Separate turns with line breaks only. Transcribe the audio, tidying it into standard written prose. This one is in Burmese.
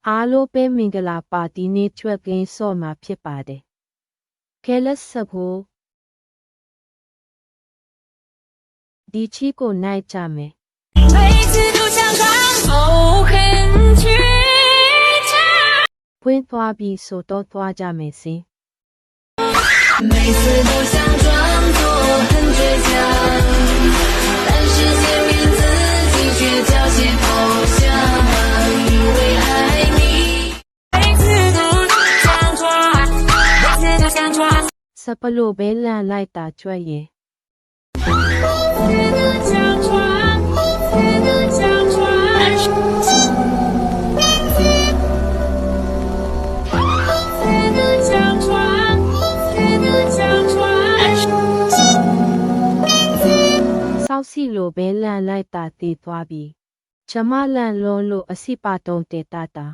အားလုံးပဲမင်္ဂလာပါဒီနေ့ချွက်ကင်းဆော့မှာဖြစ်ပါတယ်။ခဲလက်စဖို့ဒီချီကိုနိုင်ကြမယ်။每次都想当后很倔强ဖွင့်သွားပြီးဆိုတော့သွားကြမယ်စင်每次都想装作很倔强但是前面自己却缴械投降因为爱你每次都想抓每次都想抓စပလိုပဲလန့်လိုက်တာကြွက်ရဲ့ဆောက်စီလိုပဲလန့်လိုက်တာတည်သွားပြီကျမလန့်လုံးလို့အစိပါတုံးတေတာတာ